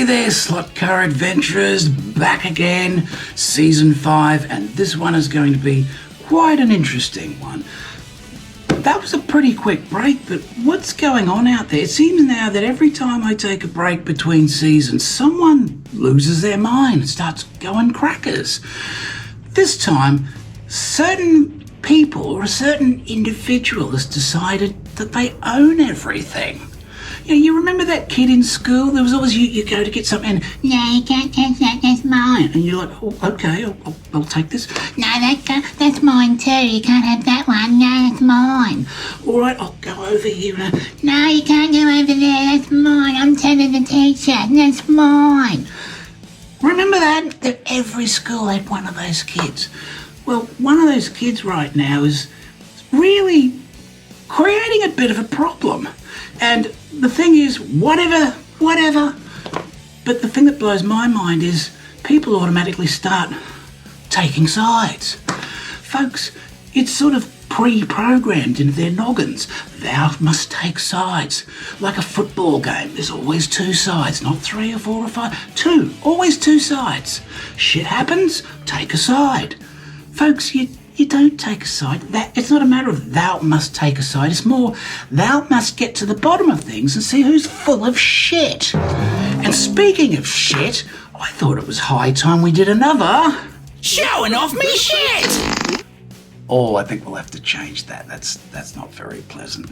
there, Slot Car Adventurers, back again, Season 5, and this one is going to be quite an interesting one. That was a pretty quick break, but what's going on out there? It seems now that every time I take a break between seasons, someone loses their mind and starts going crackers. This time, certain people or a certain individual has decided that they own everything. You know, you remember that kid in school? There was always you go to get something and, no, you can't take that, that's mine. And you're like, oh, okay, I'll take this. No, that's mine too, you can't have that one, no, that's mine. All right, I'll go over here. No, you can't go over there, that's mine, I'm telling the teacher, that's mine. Remember that every school had one of those kids? Well, one of those kids right now is really creating a bit of a problem. And the thing is, whatever. But the thing that blows my mind is people automatically start taking sides. Folks, it's sort of pre-programmed into their noggins. Thou must take sides. Like a football game, there's always two sides, not 3 or 4 or 5. 2, always 2 sides. Shit happens, take a side. Folks, you don't take a side. It's not a matter of thou must take a side. It's more, thou must get to the bottom of things and see who's full of shit. And speaking of shit, I thought it was high time we did another showing off me shit. Oh, I think we'll have to change that. That's not very pleasant.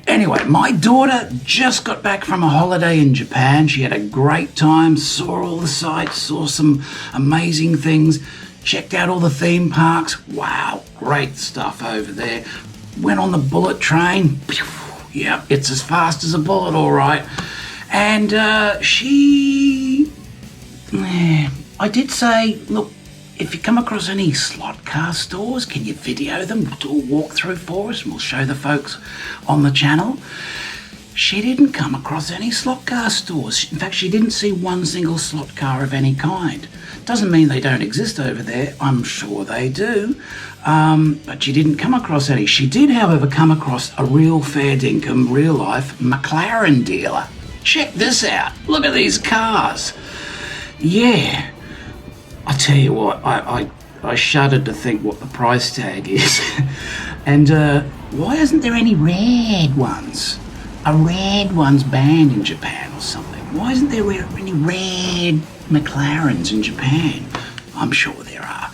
Anyway, my daughter just got back from a holiday in Japan. She had a great time, saw all the sights, saw some amazing things. Checked out all the theme parks. Wow, great stuff over there. Went on the bullet train. Yeah, it's as fast as a bullet, all right. And I did say, look, if you come across any slot car stores, can you video them, do a walkthrough for us, and we'll show the folks on the channel. She didn't come across any slot car stores. In fact, she didn't see one single slot car of any kind. Doesn't mean they don't exist over there. I'm sure they do. But she didn't come across any. She did, however, come across a real fair dinkum, real life McLaren dealer. Check this out. Look at these cars. Yeah. I tell you what, I shuddered to think what the price tag is. And why isn't there any red ones? A red one's banned in Japan or something. Why isn't there any red McLarens in Japan? I'm sure there are.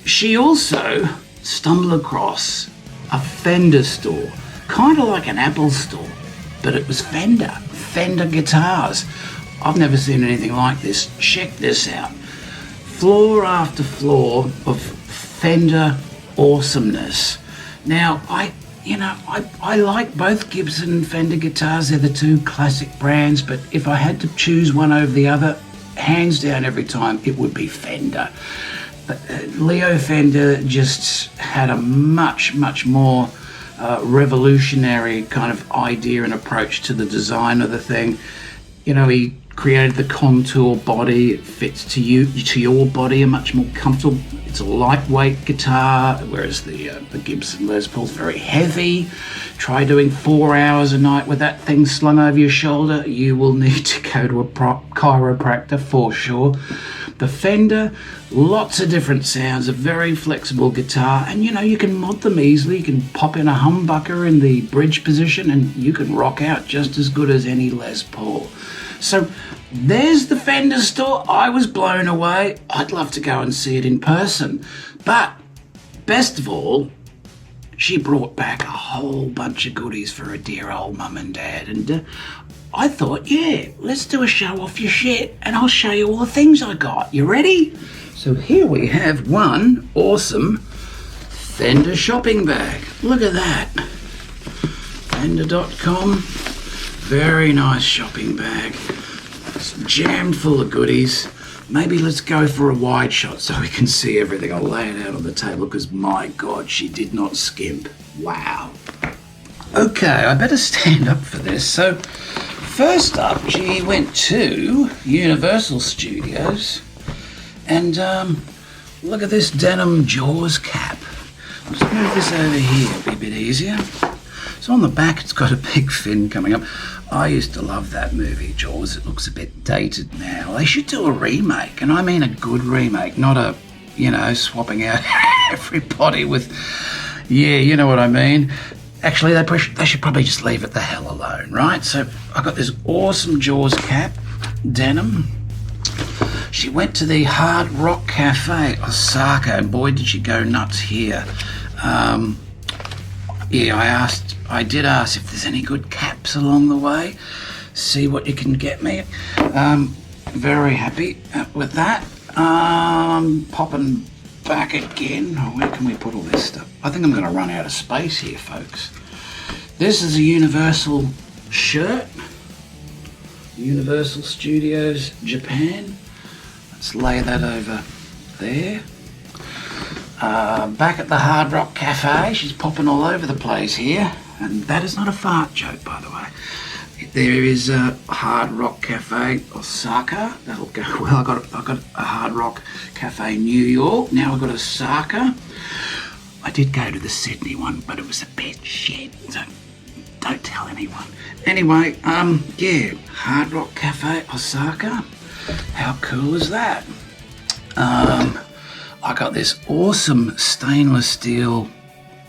She also stumbled across a Fender store, kind of like an Apple store, but it was Fender guitars. I've never seen anything like this. Check this out. Floor after floor of Fender awesomeness. Now, I like both Gibson and Fender guitars. They're the two classic brands, but if I had to choose one over the other, hands down every time, it would be Fender. But Leo Fender just had a much more revolutionary kind of idea and approach to the design of the thing. You know, he created the contour body. It fits to your body, a much more comfortable. It's a lightweight guitar, whereas the Gibson Les Paul's very heavy. Try doing 4 hours a night with that thing slung over your shoulder. You will need to go to a chiropractor for sure. The Fender, lots of different sounds, a very flexible guitar, and you can mod them easily. You can pop in a humbucker in the bridge position and you can rock out just as good as any Les Paul. So there's the Fender store. I was blown away. I'd love to go and see it in person. But best of all, she brought back a whole bunch of goodies for her dear old mum and dad. And I thought, yeah, let's do a show off your shit and I'll show you all the things I got. You ready? So here we have one awesome Fender shopping bag. Look at that. Fender.com. Very nice shopping bag. It's jammed full of goodies. Maybe let's go for a wide shot so we can see everything. I'll lay it out on the table because, my God, she did not skimp. Wow. Okay, I better stand up for this. So, first up, she went to Universal Studios and look at this denim Jaws cap. Let's move this over here, it'll be a bit easier. So on the back it's got a big fin coming up. I used to love that movie, Jaws. It looks a bit dated now. They should do a remake, and I mean a good remake, not a, swapping out everybody with, you know what I mean. Actually, they should probably just leave it the hell alone, right? So I got this awesome Jaws cap, denim. She went to the Hard Rock Cafe, Osaka, and boy did she go nuts here. I did ask if there's any good caps along the way. See what you can get me. Very happy with that. Popping back again. Where can we put all this stuff? I think I'm going to run out of space here, folks. This is a Universal shirt. Universal Studios Japan. Let's lay that over there. Back at the Hard Rock Cafe. She's popping all over the place here. And that is not a fart joke, by the way. There is a Hard Rock Cafe Osaka. That'll go well. I got a Hard Rock Cafe New York. Now I've got Osaka. I did go to the Sydney one, but it was a bit shit. So don't tell anyone. Anyway, Hard Rock Cafe Osaka. How cool is that? I got this awesome stainless steel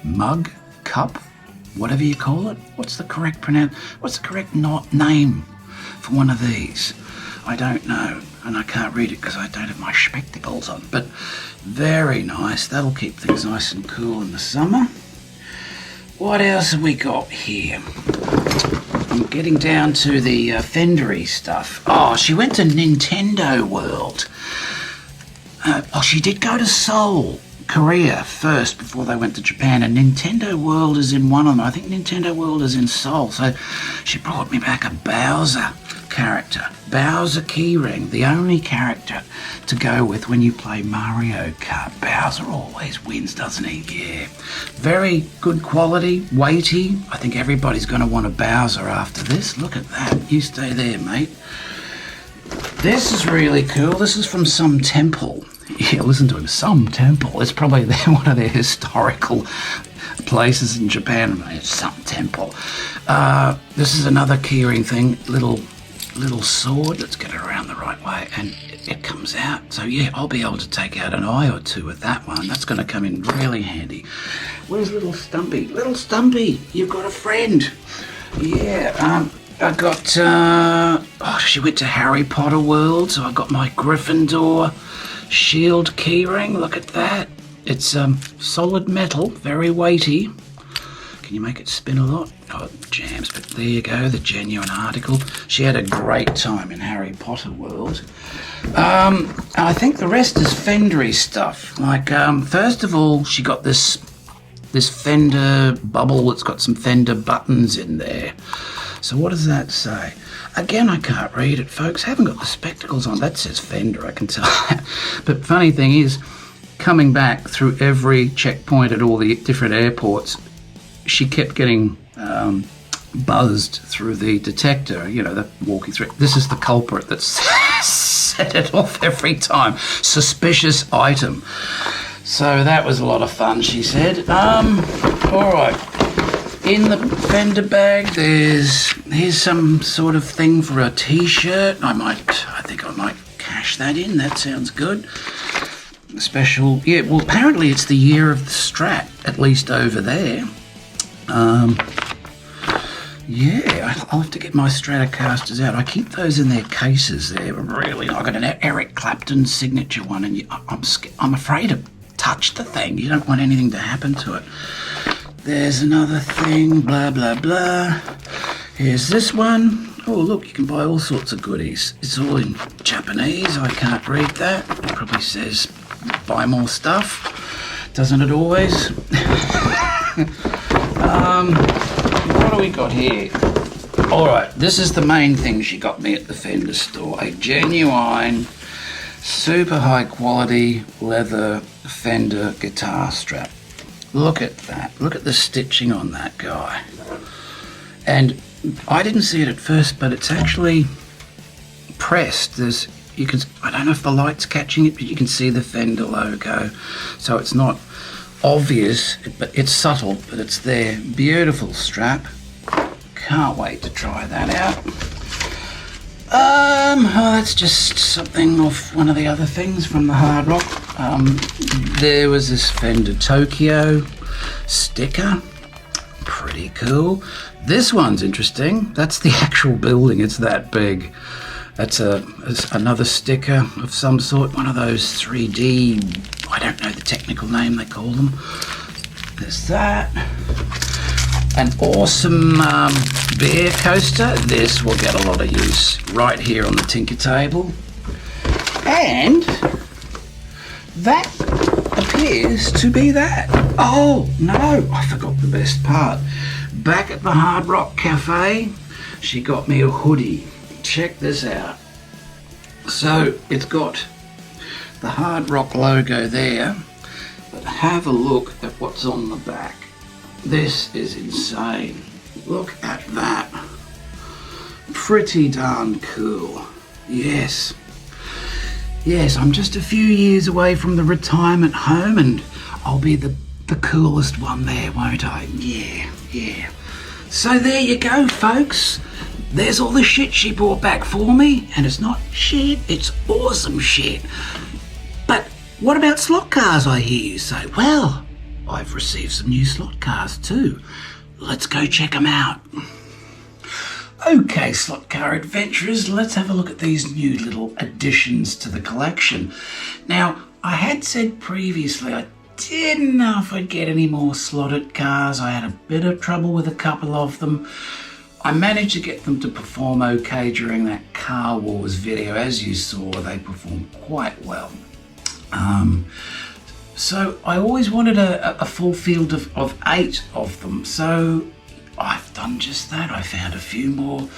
mug, cup, whatever you call it. What's the correct name for one of these? I don't know, and I can't read it because I don't have my spectacles on, but very nice. That'll keep things nice and cool in the summer. What else have we got here? I'm getting down to the Fendery stuff. Oh, she went to Nintendo World. She did go to Seoul, Korea first before they went to Japan, and Nintendo World is in one of them. I think Nintendo World is in Seoul. So she brought me back a Bowser character. Bowser keyring, the only character to go with when you play Mario Kart. Bowser always wins, doesn't he? Yeah. Very good quality, weighty. I think everybody's going to want a Bowser after this. Look at that. You stay there, mate. This is really cool. This is from some temple. Yeah, listen to him. Some temple. It's probably one of their historical places in Japan. It's some temple. This is another keyring thing. Little sword. Let's get it around the right way, and it comes out. So yeah, I'll be able to take out an eye or two with that one. That's going to come in really handy. Where's little Stumpy? Little Stumpy, you've got a friend. Yeah. I got. She went to Harry Potter World, so I got my Gryffindor shield keyring. Look at that. It's solid metal, very weighty. Can you make it spin a lot? Oh, it jams, but there you go, the genuine article. She had a great time in Harry Potter World. I think the rest is Fendery stuff. Like, first of all, she got this Fender bubble that's got some Fender buttons in there. So what does that say? Again, I can't read it, folks. I haven't got the spectacles on. That says Fender, I can tell. But funny thing is, coming back through every checkpoint at all the different airports, she kept getting buzzed through the detector, the walking through. This is the culprit that's set it off every time. Suspicious item. So that was a lot of fun, she said. All right. In the Fender bag, here's some sort of thing for a T-shirt. I think I might cash that in. That sounds good. Special, yeah. Well, apparently it's the year of the Strat, at least over there. I'll have to get my Stratocasters out. I keep those in their cases. They're really. I got an Eric Clapton signature one, and I'm afraid to touch the thing. You don't want anything to happen to it. There's another thing, blah, blah, blah. Here's this one. Oh, look, you can buy all sorts of goodies. It's all in Japanese. I can't read that. It probably says buy more stuff. Doesn't it always? What do we got here? All right, this is the main thing she got me at the Fender store. A genuine, super high quality leather Fender guitar strap. Look at that. Look at the stitching on that guy. And I didn't see it at first, but it's actually pressed. I don't know if the light's catching it, but you can see the Fender logo. So it's not obvious, but it's subtle, but it's there. Beautiful strap. Can't wait to try that out. That's just something off one of the other things from the Hard Rock. There was this Fender Tokyo sticker. Pretty cool. This one's interesting. That's the actual building. It's that big. That's another sticker of some sort. One of those 3D, I don't know the technical name they call them. There's that. An awesome beer coaster. This will get a lot of use right here on the Tinker table. And that appears to be that. Oh, no, I forgot the best part. Back at the Hard Rock Cafe, she got me a hoodie. Check this out. So it's got the Hard Rock logo there, but have a look at what's on the back. This is insane. Look at that. Pretty darn cool. Yes. Yes, I'm just a few years away from the retirement home and I'll be the coolest one there, won't I? Yeah. So there you go, folks. There's all the shit she brought back for me, and it's not shit, it's awesome shit. But what about slot cars, I hear you say? Well, I've received some new slot cars too. Let's go check them out. Okay, slot car adventurers, let's have a look at these new little additions to the collection. Now, I had said previously I didn't know if I'd get any more slotted cars. I had a bit of trouble with a couple of them. I managed to get them to perform okay during that Car Wars video. As you saw, they performed quite well. So I always wanted a full field of 8 of them. So I've done just that. I found a few more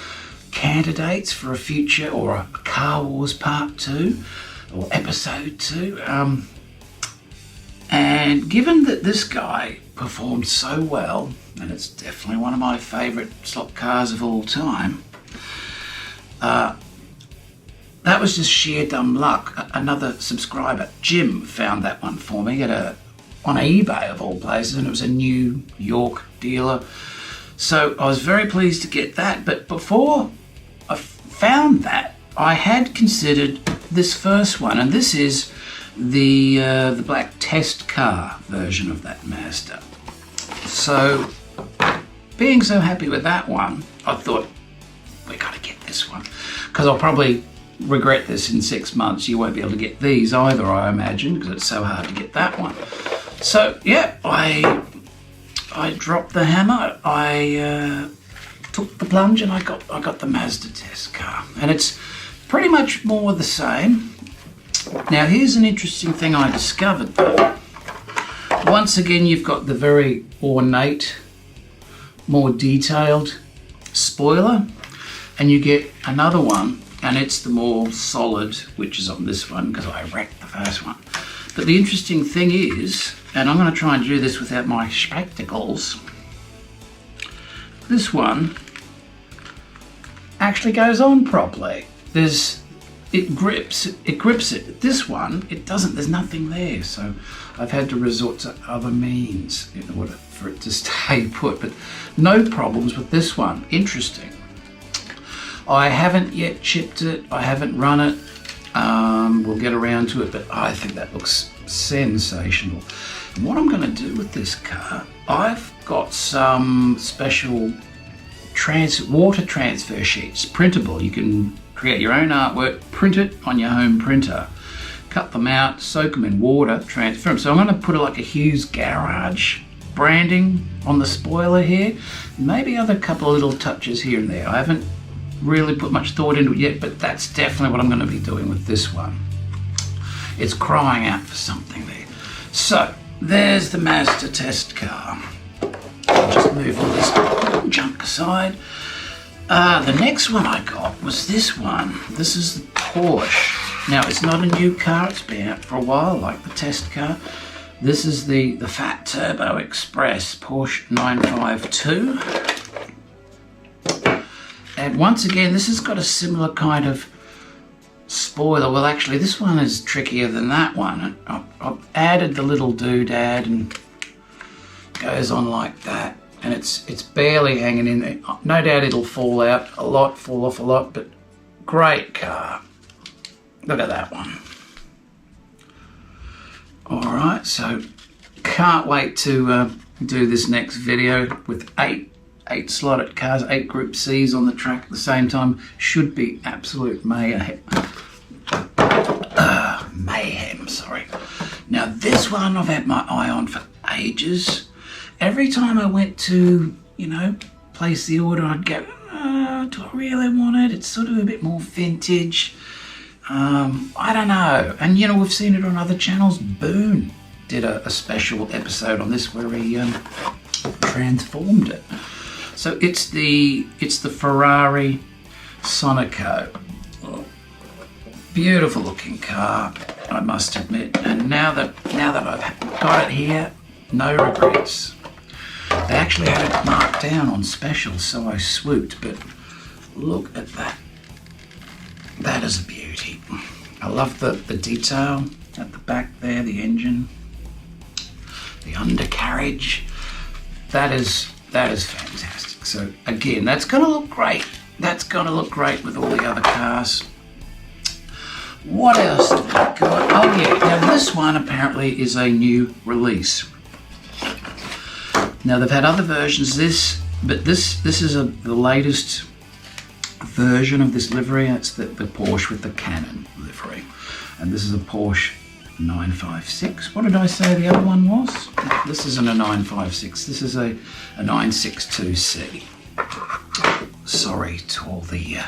candidates for a future or a Car Wars Part 2 or Episode 2. And given that this guy performed so well, and it's definitely one of my favourite slot cars of all time, that was just sheer dumb luck. Another subscriber, Jim, found that one for me on eBay of all places, and it was a New York dealer. So I was very pleased to get that, but before I found that, I had considered this first one, and this is the black test car version of that Mazda. So, being so happy with that one, I thought, we gotta get this one. Because I'll probably regret this in 6 months. You won't be able to get these either, I imagine, because it's so hard to get that one. So, yeah, I dropped the hammer, I took the plunge, and I got the Mazda test car. And it's pretty much more the same. Now, here's an interesting thing I discovered, though. Once again, you've got the very ornate, more detailed spoiler, and you get another one, and it's the more solid, which is on this one, because I wrecked the first one. But the interesting thing is, and I'm going to try and do this without my spectacles, this one actually goes on properly. It grips it. This one, it doesn't, there's nothing there. So I've had to resort to other means in order for it to stay put, but no problems with this one. Interesting. I haven't yet chipped it. I haven't run it. We'll get around to it, but I think that looks sensational. And what I'm going to do with this car, I've got some special water transfer sheets, printable. You can create your own artwork, print it on your home printer, cut them out, soak them in water, transfer them. So I'm going to put like a Hughes garage branding on the spoiler here, maybe other couple of little touches here and there. I haven't really put much thought into it yet, but that's definitely what I'm going to be doing with this one. It's crying out for something there. So there's the Mazda test car. I'll just move all this junk aside. The next one I got was this one. This is the Porsche. Now, it's not a new car. It's been out for a while, like the test car. This is the Fat Turbo Express Porsche 952. And once again, this has got a similar kind of spoiler. Well, actually, this one is trickier than that one. I've added the little doodad and goes on like that, and it's barely hanging in there. No doubt it'll fall out a lot, fall off a lot, but great car. Look at that one. All right, so can't wait to do this next video with eight Slot.it cars, 8 Group C's on the track at the same time. Should be absolute mayhem. Mayhem, sorry. Now this one I've had my eye on for ages. Every time I went to, place the order, I'd go, do I really want it? It's sort of a bit more vintage. I don't know. And we've seen it on other channels. Boone did a special episode on this where he transformed it. So it's the Ferrari Sonico. Beautiful looking car, I must admit. And now that I've got it here, no regrets. They actually had it marked down on special, so I swooped, but look at that. That is a beauty. I love the detail at the back there, the engine, the undercarriage. That is fantastic. So again, that's going to look great. That's going to look great with all the other cars. What else have we got? Oh yeah, now this one apparently is a new release. Now they've had other versions of this, but this is the latest version of this livery. It's the Porsche with the Canon livery, and this is a Porsche 956. What did I say the other one was? This isn't a 956. This is a 962C. Sorry to all the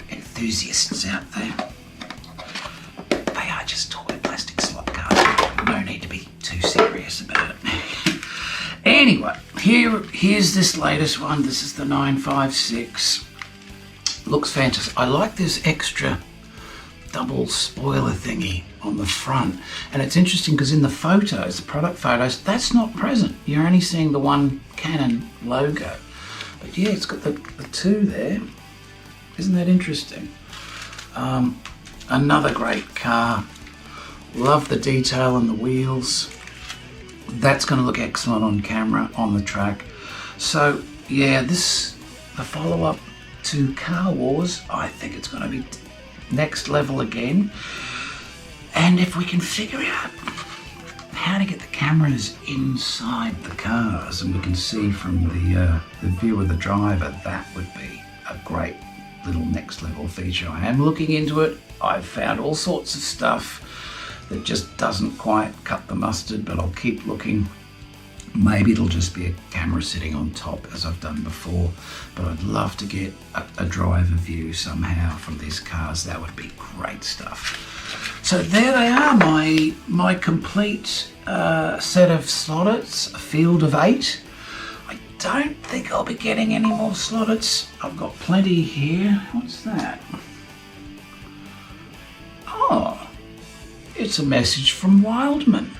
enthusiasts out there. They are just toy plastic slot cars. No need to be too serious about it. Anyway, here's this latest one. This is the 956. Looks fantastic. I like this extra double spoiler thingy on the front, and it's interesting because in the photos, the product photos, that's not present. You're only seeing the one Canon logo, but yeah, it's got the two there. Isn't that interesting? Another great car. Love the detail on the wheels. That's going to look excellent on camera on the track. So yeah, the follow-up to Car Wars, I think it's going to be next level again. And if we can figure out how to get the cameras inside the cars and we can see from the view of the driver, that would be a great little next level feature. I am looking into it. I've found all sorts of stuff that just doesn't quite cut the mustard, but I'll keep looking. Maybe it'll just be a camera sitting on top as I've done before, but I'd love to get a driver view somehow from these cars. That would be great stuff. So there they are, my complete set of Slot.its, a field of 8. I don't think I'll be getting any more Slot.its. I've got plenty here. What's that? Oh, it's a message from Wildman.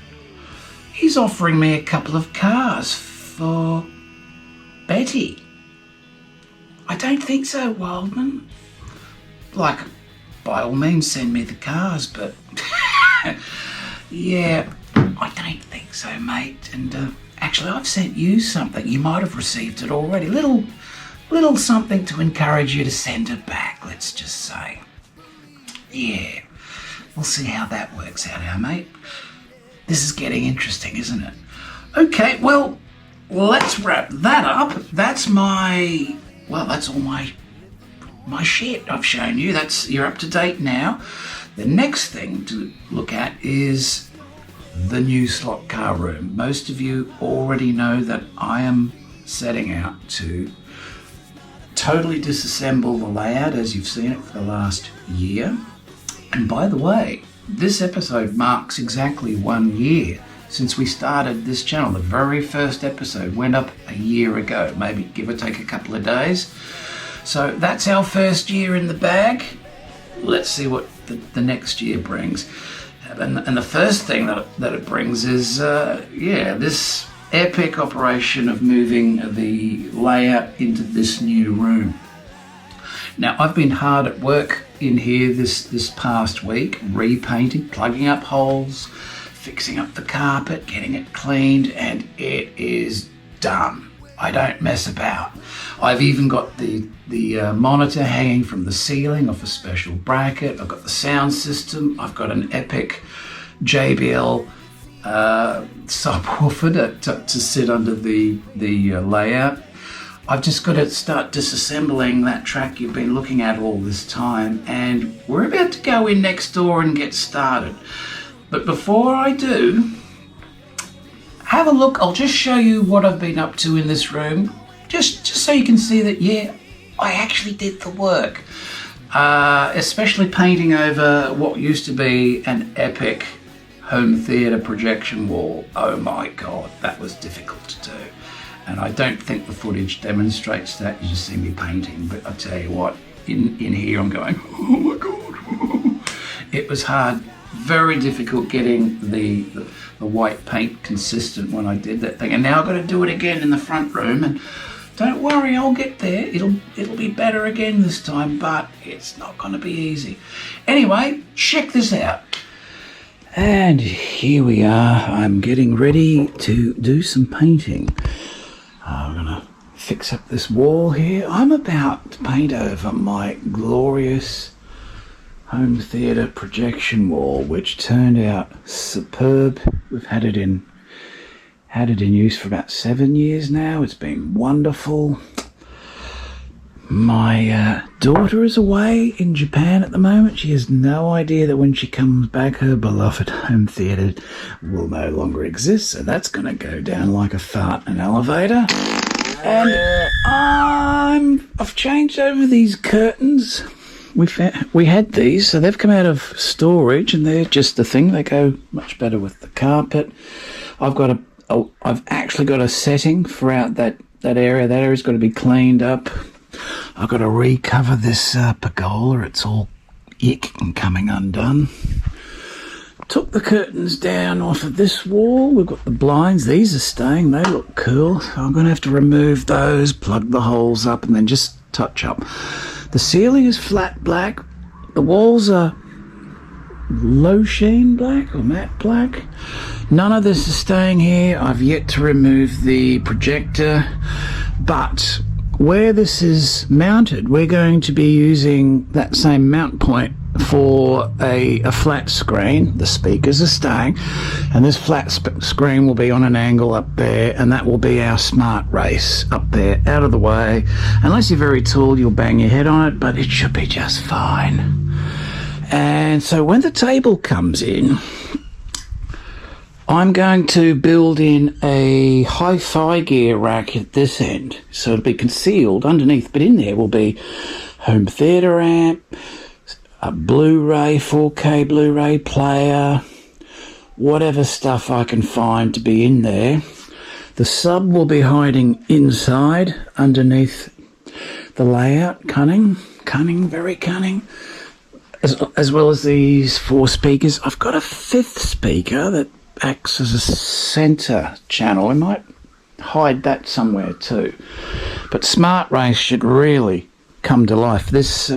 He's offering me a couple of cars for Betty. I don't think so, Wildman. Like, by all means, send me the cars, but yeah, I don't think so, mate. And actually, I've sent you something. You might have received it already. Little something to encourage you to send it back, let's just say. Yeah, we'll see how that works out, our mate. This is getting interesting, isn't it? Okay, well, let's wrap that up. That's that's all my shit I've shown you. You're up to date now. The next thing to look at is the new slot car room. Most of you already know that I am setting out to totally disassemble the layout as you've seen it for the last year. And by the way, this episode marks exactly 1 year since we started this channel. The very first episode went up a year ago, maybe give or take a couple of days. So that's our first year in the bag. Let's see what the next year brings. And the first thing that it brings is, this epic operation of moving the layout into this new room. Now, I've been hard at work in here this past week, repainting, plugging up holes, fixing up the carpet, getting it cleaned, and it is done. I don't mess about. I've even got the monitor hanging from the ceiling off a special bracket. I've got the sound system. I've got an epic JBL subwoofer to sit under the layout. I've just got to start disassembling that track you've been looking at all this time, and we're about to go in next door and get started. But before I do, have a look. I'll just show you what I've been up to in this room, just so you can see that, yeah, I actually did the work. Especially painting over what used to be an epic home theatre projection wall. Oh my God, that was difficult to do. And I don't think the footage demonstrates that. You just see me painting, but I tell you what, in here I'm going, oh my God. It was hard, very difficult getting the white paint consistent when I did that thing. And now I've got to do it again in the front room, and don't worry, I'll get there. It'll be better again this time, but it's not going to be easy. Anyway, check this out. And here we are. I'm getting ready to do some painting. I'm going to fix up this wall here. I'm about to paint over my glorious home theatre projection wall, which turned out superb. We've had it in use for about 7 years now. It's been wonderful. My daughter is away in Japan at the moment. She has no idea that when she comes back, her beloved home theatre will no longer exist. So that's going to go down like a fart in an elevator. And I've changed over these curtains. We had these, so they've come out of storage, and they're just the thing. They go much better with the carpet. I've actually got a setting throughout that area. That area's got to be cleaned up. I've got to recover this pergola. It's all ick and coming undone. Took the curtains down off of this wall. We've got the blinds. These are staying. They look cool. So I'm going to have to remove those, plug the holes up, and then just touch up. The ceiling is flat black. The walls are low sheen black or matte black. None of this is staying here. I've yet to remove the projector, but where this is mounted, we're going to be using that same mount point for a flat screen. The speakers are staying, and this flat screen will be on an angle up there, and that will be our smart race up there, out of the way. Unless you're very tall, you'll bang your head on it, but it should be just fine. And so when the table comes in, I'm going to build in a hi-fi gear rack at this end, so it'll be concealed underneath, but in there will be home theatre amp, a Blu-ray, 4K Blu-ray player, whatever stuff I can find to be in there. The sub will be hiding inside, underneath the layout. Cunning, very cunning. As well as these 4 speakers. I've got a 5th speaker that acts as a center channel. I might hide that somewhere too. But Smart Race should really come to life. This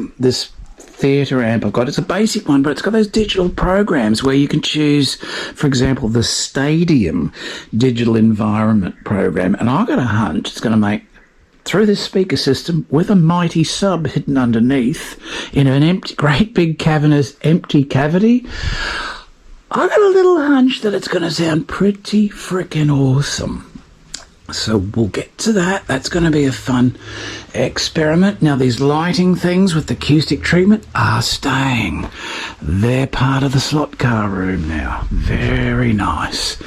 theatre amp I've got, it's a basic one, but it's got those digital programs where you can choose, for example, the Stadium digital environment program. And I've got a hunch it's going to make, through this speaker system with a mighty sub hidden underneath in an empty, great big cavernous empty cavity, I got a little hunch that it's going to sound pretty frickin' awesome. So we'll get to that. That's going to be a fun experiment. Now, these lighting things with acoustic treatment are staying. They're part of the slot car room now. Very nice.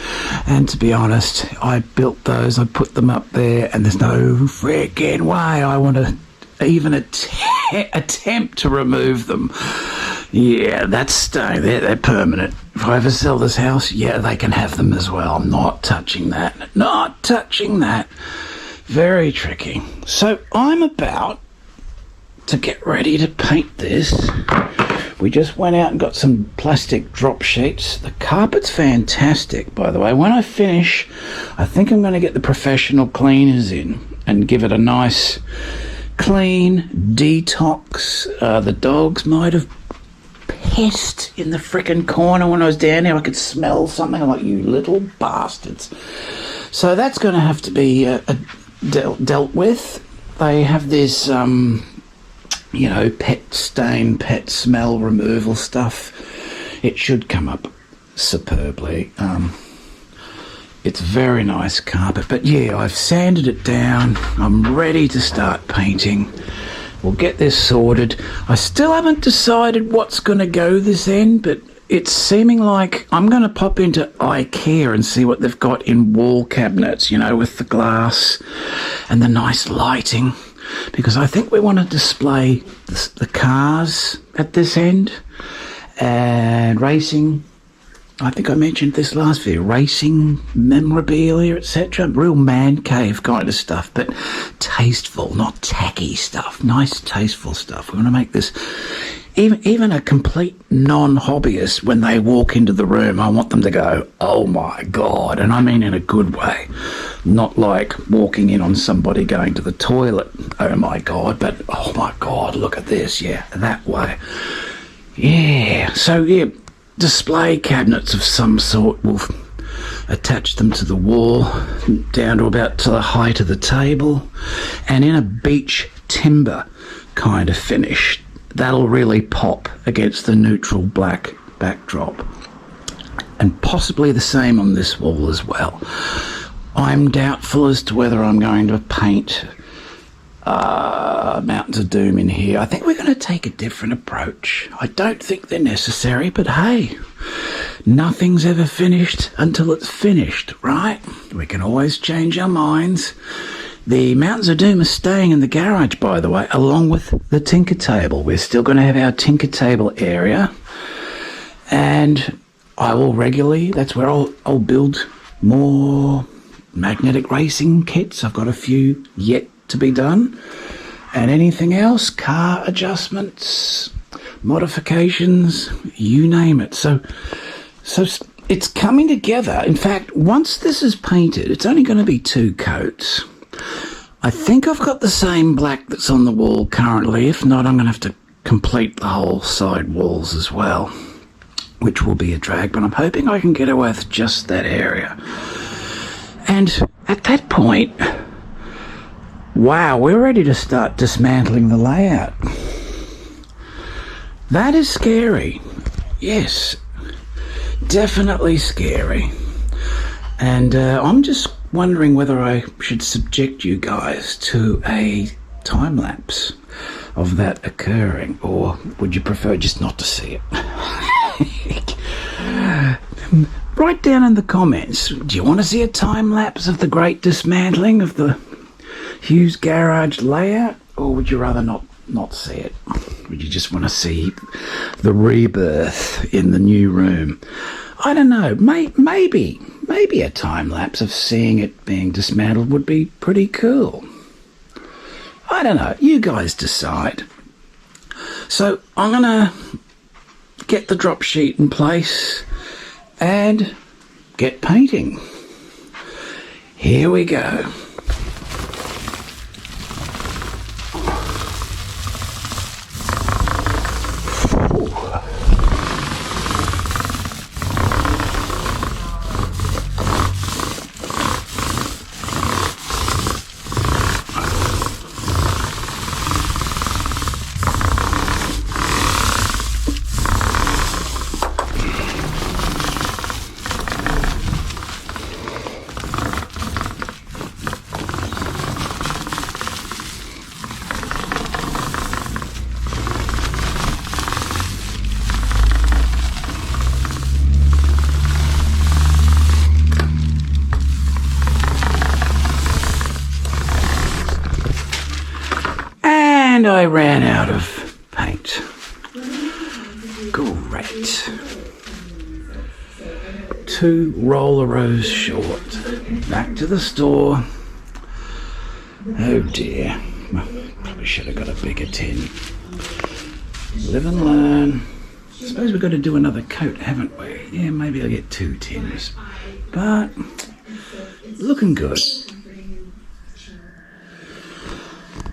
And to be honest, I built those. I put them up there, and there's no frickin' way I want to even attempt to remove them. Yeah, that's staying. They're permanent. If I ever sell this house, yeah, they can have them as well. I'm not touching that. Not touching that. Very tricky. So I'm about to get ready to paint this. We just went out and got some plastic drop sheets. The carpet's fantastic, by the way. When I finish, I think I'm going to get the professional cleaners in and give it a nice clean detox. The dogs might have pissed in the frickin' corner when I was down there. I could smell something. I'm like, you little bastards. So that's going to have to be dealt with. They have this, pet stain, pet smell removal stuff. It should come up superbly. It's very nice carpet, but yeah, I've sanded it down. I'm ready to start painting. We'll get this sorted. I still haven't decided what's going to go this end, but it's seeming like I'm going to pop into IKEA and see what they've got in wall cabinets, with the glass and the nice lighting, because I think we want to display the cars at this end and racing. I think I mentioned this last video, racing memorabilia, etc. Real man cave kind of stuff, but tasteful, not tacky stuff. Nice, tasteful stuff. We want to make this, even a complete non-hobbyist, when they walk into the room, I want them to go, oh my God, and I mean in a good way. Not like walking in on somebody going to the toilet, oh my God, but oh my God, look at this, yeah, that way. Yeah, so yeah, display cabinets of some sort. We'll attach them to the wall down to about to the height of the table, and in a beech timber kind of finish that'll really pop against the neutral black backdrop, and possibly the same on this wall as well. I'm doubtful as to whether I'm going to paint Mountains of Doom in here. I think we're going to take a different approach. I don't think they're necessary, but hey, nothing's ever finished until it's finished, right? We can always change our minds. The Mountains of Doom are staying in the garage, by the way, along with the Tinker Table. We're still going to have our Tinker Table area, and I will regularly, that's where I'll build more magnetic racing kits. I've got a few yet to be done, and anything else, car adjustments, modifications, you name it. So it's coming together. In fact, once this is painted, it's only going to be 2 coats. I think I've got the same black that's on the wall currently. If not, I'm going to have to complete the whole side walls as well, which will be a drag, but I'm hoping I can get away with just that area. And at that point, wow, we're ready to start dismantling the layout. That is scary. Yes, definitely scary. And I'm just wondering whether I should subject you guys to a time lapse of that occurring, or would you prefer just not to see it? Write down in the comments, do you want to see a time lapse of the great dismantling of the Hughes garage layout, or would you rather not see it? Would you just want to see the rebirth in the new room? I don't know, maybe a time lapse of seeing it being dismantled would be pretty cool. I don't know, you guys decide. So I'm gonna get the drop sheet in place and get painting. Here we go. And I ran out of paint. Great. 2 roller rows short. Back to the store. Oh dear. Probably should have got a bigger tin. Live and learn. I suppose we've got to do another coat, haven't we? Yeah, maybe I'll get 2 tins. But looking good.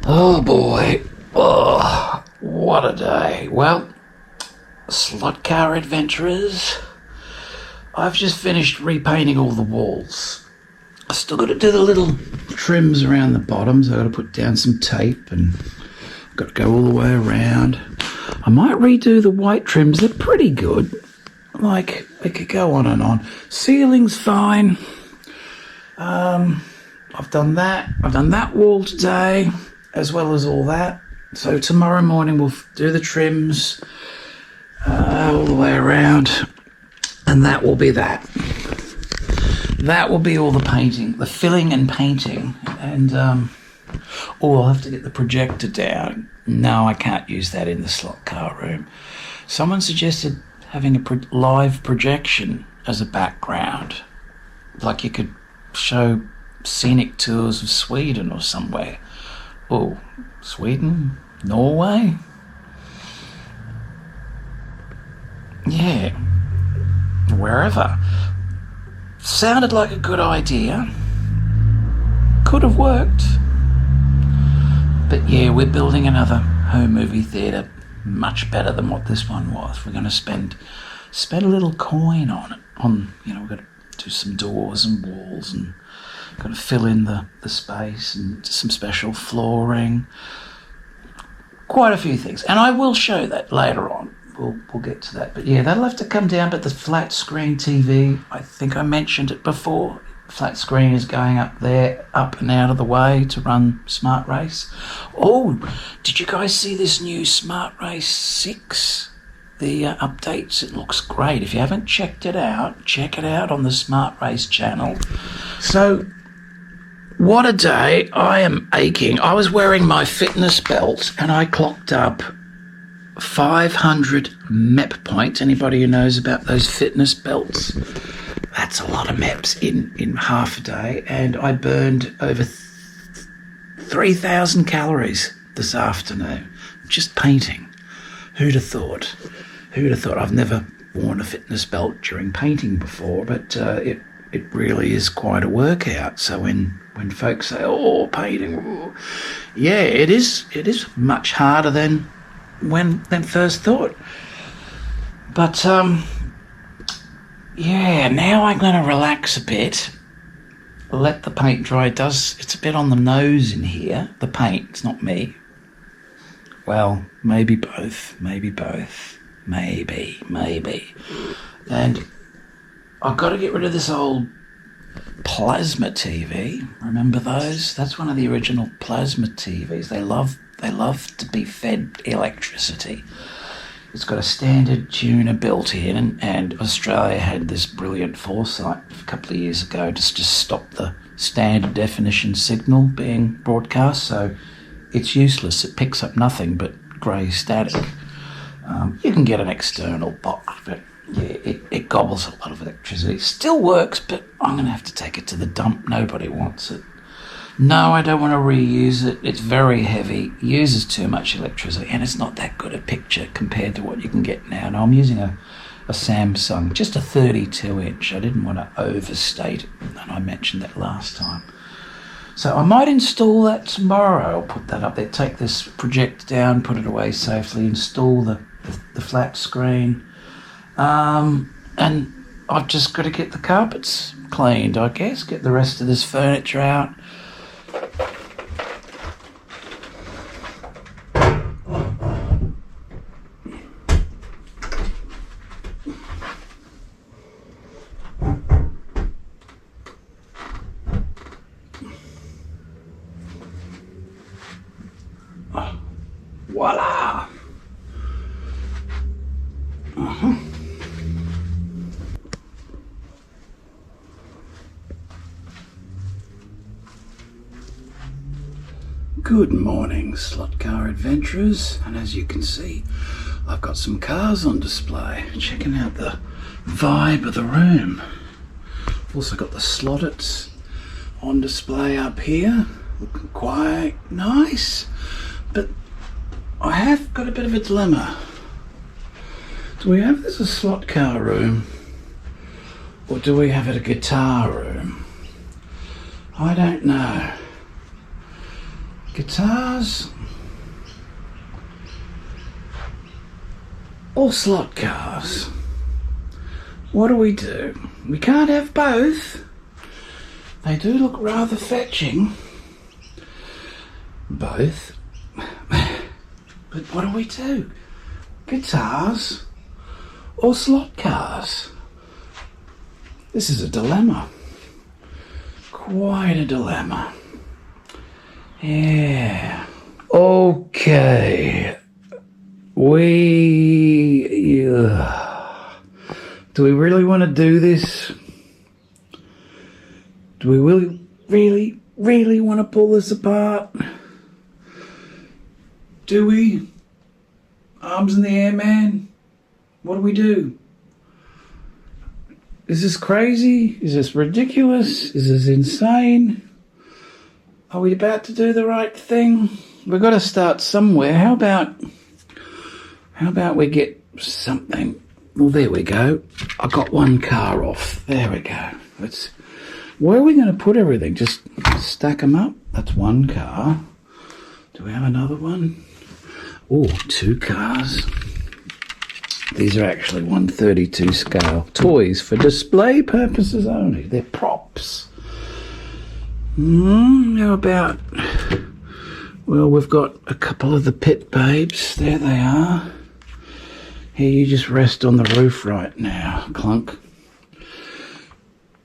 Oh boy. Oh, what a day. Well, slot car adventurers. I've just finished repainting all the walls. I still got to do the little trims around the bottoms. I've got to put down some tape and I've got to go all the way around. I might redo the white trims. They're pretty good. Like, they could go on and on. Ceiling's fine. I've done that. I've done that wall today, as well as all that. So tomorrow morning we'll do the trims all the way around, and that will be that. That will be all the painting, the filling and painting, and I'll have to get the projector down. No, I can't use that in the slot car room. Someone suggested having a live projection as a background, like you could show scenic tours of Sweden or somewhere. Oh, Sweden? Norway? Yeah, wherever. Sounded like a good idea. Could have worked. But yeah, we're building another home movie theatre, much better than what this one was. We're going to spend a little coin on it. We've got to do some doors and walls and got to fill in the space and some special flooring. Quite a few things. And I will show that later on. We'll get to that. But yeah, that'll have to come down. But the flat screen TV, I think I mentioned it before. Flat screen is going up there, up and out of the way to run Smart Race. Oh, did you guys see this new Smart Race 6? The updates, it looks great. If you haven't checked it out, check it out on the Smart Race channel. So, what a day. I am aching. I was wearing my fitness belt and I clocked up 500 MEP points. Anybody who knows about those fitness belts? That's a lot of MEPs in half a day. And I burned over 3,000 calories this afternoon just painting. Who'd have thought? Who'd have thought? I've never worn a fitness belt during painting before, but it really is quite a workout. So when folks say, "Oh, painting," oh, yeah, it is much harder than first thought. But yeah, now I'm going to relax a bit, let the paint dry. It's a bit on the nose in here. The paint, it's not me. Well, maybe both. Maybe. And I've got to get rid of this old plasma TV. Remember those? That's one of the original plasma TVs. They love to be fed electricity. It's got a standard tuner built in, and Australia had this brilliant foresight a couple of years ago to just stop the standard definition signal being broadcast, so it's useless. It picks up nothing but grey static. You can get an external box, but yeah, it gobbles a lot of electricity. Still works, but I'm going to have to take it to the dump. Nobody wants it. No, I don't want to reuse it. It's very heavy, uses too much electricity, and it's not that good a picture compared to what you can get now. Now, I'm using a Samsung, just a 32-inch. I didn't want to overstate it, and I mentioned that last time. So I might install that tomorrow. I'll put that up there, take this projector down, put it away safely, install the flat screen. And I've just got to get the carpets cleaned, I guess, get the rest of this furniture out. Voila! Good morning, slot car adventurers, and as you can see, I've got some cars on display, checking out the vibe of the room. I've also got the Slot.it on display up here, looking quite nice, but I have got a bit of a dilemma. Do we have this a slot car room, or do we have it a guitar room? I don't know. Guitars or slot cars? What do? We can't have both. They do look rather fetching. Both. But what do? Guitars or slot cars? This is a dilemma. Quite a dilemma. Yeah. Okay. Do we really want to do this? Do we really want to pull this apart? Do we? Arms in the air, man. What do we do? Is this crazy? Is this ridiculous? Is this insane? Are we about to do the right thing? We've got to start somewhere. How about we get something? Well, there we go. I got one car off. There we go. Where are we going to put everything? Just stack them up? That's one car. Do we have another one? Oh, two cars. These are actually 132 scale toys for display purposes only. They're props. How about... Well, we've got a couple of the pit babes. There they are. Here, you just rest on the roof right now, Clunk.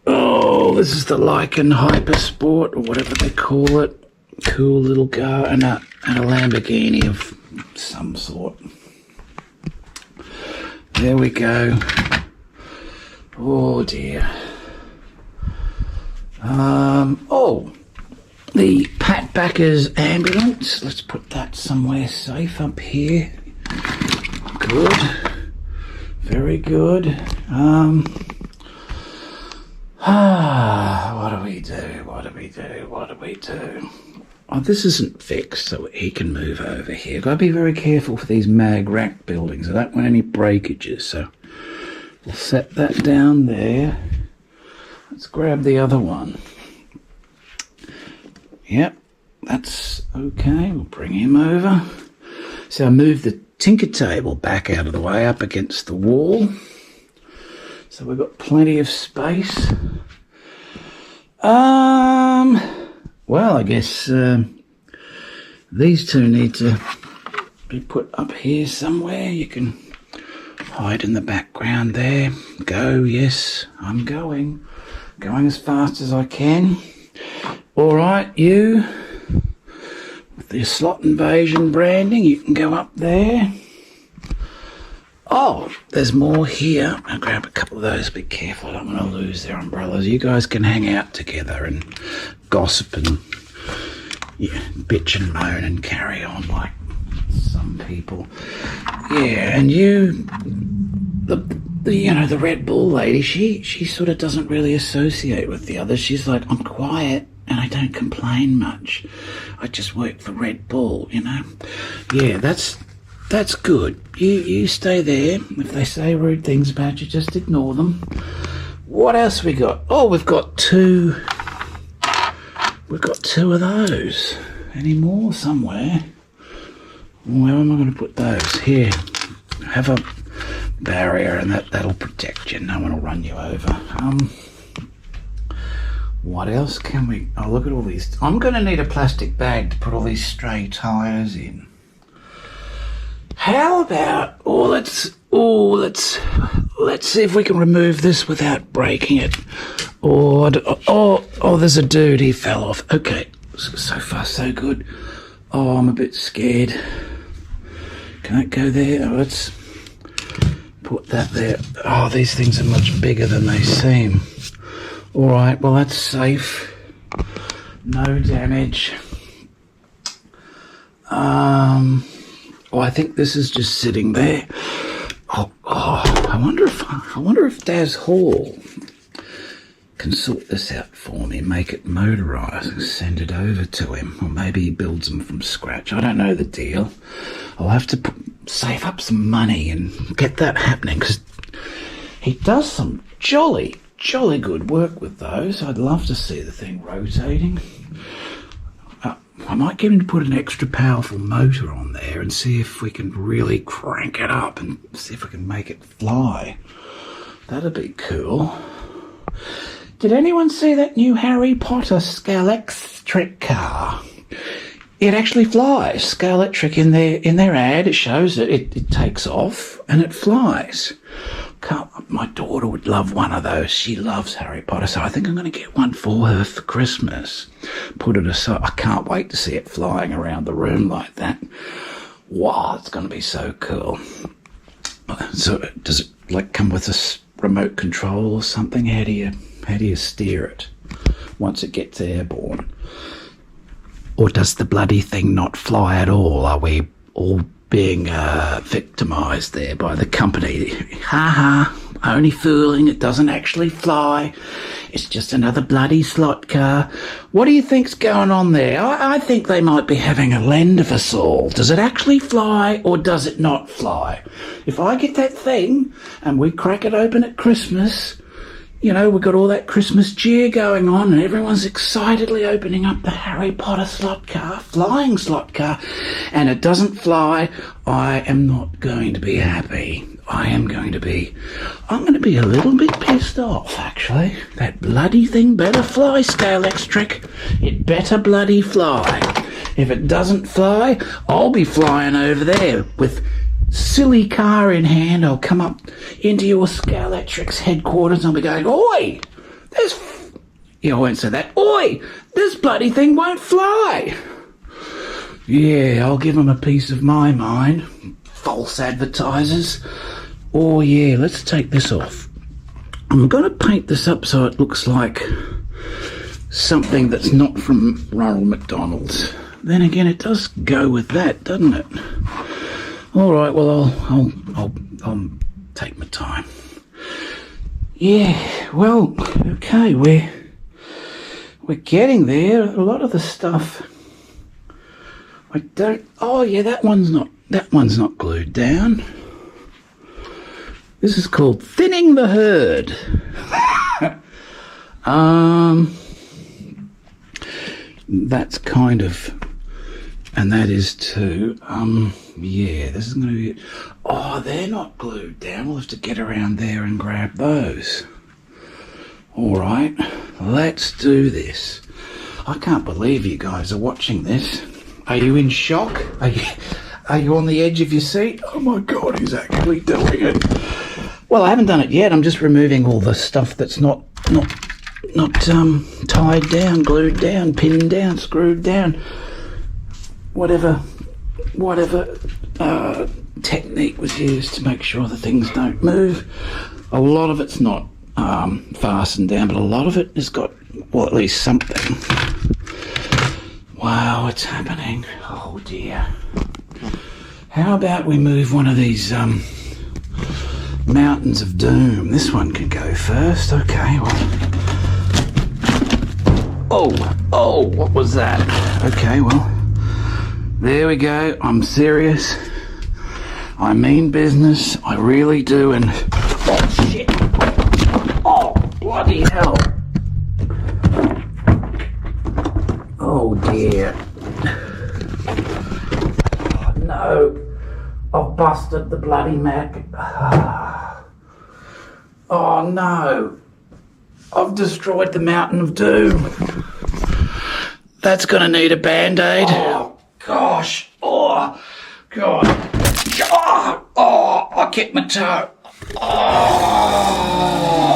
Oh, this is the Lycan Hypersport, or whatever they call it. Cool little car, and a Lamborghini of some sort. There we go. Oh dear. The Pat Backer's ambulance. Let's put that somewhere safe up here. Good. Very good. What do we do? Oh, this isn't fixed, so he can move over here. Got to be very careful for these mag rack buildings. I don't want any breakages, so we'll set that down there. Let's grab the other one. Yep, that's okay. We'll bring him over. So I move the tinker table back out of the way, up against the wall. So we've got plenty of space. Well, I guess these two need to be put up here somewhere. You can hide in the background there. Go, yes, I'm going. Going as fast as I can. All right, you, with the Slot Invasion branding, you can go up there. Oh, there's more here. I'll grab a couple of those. Be careful, I don't want to lose their umbrellas. You guys can hang out together and gossip and bitch and moan and carry on like some people. Yeah, and you, the Red Bull lady, she sort of doesn't really associate with the others. She's like, I'm quiet and I don't complain much. I just work for Red Bull, Yeah, that's good. You stay there. If they say rude things about you, just ignore them. What else we got? Oh, we've got two of those. Any more somewhere? Where am I going to put those? Here. Have a barrier and that'll protect you. No one will run you over. What else can we... Oh, look at all these. I'm going to need a plastic bag to put all these stray tyres in. How about... let's see if we can remove this without breaking it. There's a dude. He fell off. Okay. So far, so good. Oh, I'm a bit scared. Can that go there? Oh, let's put that there. Oh, these things are much bigger than they seem. All right, well, that's safe. No damage. I think this is just sitting there. I wonder if Daz Hall can sort this out for me, make it motorised and send it over to him. Or maybe he builds them from scratch. I don't know the deal. I'll have to save up some money and get that happening, because he does some jolly good work with those. I'd love to see the thing rotating. I might get him to put an extra powerful motor on there and see if we can really crank it up and see if we can make it fly. That'd be cool. Did anyone see that new Harry Potter Scalextric car? It actually flies. Scalextric in their ad, it shows that it takes off and it flies. My daughter would love one of those. She loves Harry Potter, so I think I'm going to get one for her for Christmas. Put it aside. I can't wait to see it flying around the room like that. Wow, it's going to be so cool. So does it like come with a remote control or something? How do you steer it once it gets airborne? Or does the bloody thing not fly at all? Are we all being victimised there by the company? Ha ha, only fooling, it doesn't actually fly. It's just another bloody slot car. What do you think's going on there? I think they might be having a lend of us all. Does it actually fly or does it not fly? If I get that thing and we crack it open at Christmas, you know, we've got all that Christmas cheer going on and everyone's excitedly opening up the Harry Potter slot car, flying slot car, and it doesn't fly, I am not going to be happy. I'm going to be a little bit pissed off, actually. That bloody thing better fly, Scalextric. It better bloody fly. If it doesn't fly, I'll be flying over there with silly car in hand. I'll come up into your Scalextric's headquarters and I'll be going, oi, I won't say that. Oi, this bloody thing won't fly. Yeah, I'll give them a piece of my mind. False advertisers. Oh yeah, let's take this off. I'm going to paint this up so it looks like something that's not from Ronald McDonald's. Then again, it does go with that, doesn't it? All right, well, I'll take my time. Yeah, well, okay, we're getting there. A lot of the stuff, oh yeah, that one's not glued down. This is called thinning the herd. That's kind of, and that is too. Yeah, this is going to be it. Oh, they're not glued down. We'll have to get around there and grab those. All right, let's do this. I can't believe you guys are watching this. Are you in shock? Are you on the edge of your seat? Oh my God, he's actually doing it. Well, I haven't done it yet. I'm just removing all the stuff that's not tied down, glued down, pinned down, screwed down. Whatever technique was used to make sure the things don't move. A lot of it's not fastened down, but a lot of it has got, well, at least something. Wow, it's happening. Oh dear. How about we move one of these mountains of doom? This one can go first. Okay, well. Oh, what was that? Okay, well, there we go. I'm serious. I mean business. I really do. And oh shit! Oh bloody hell! Oh dear! Oh, no! I've busted the bloody Mac. Oh no! I've destroyed the mountain of doom. That's gonna need a band-aid. Oh gosh! Oh God! Oh, I kicked my toe. Oh.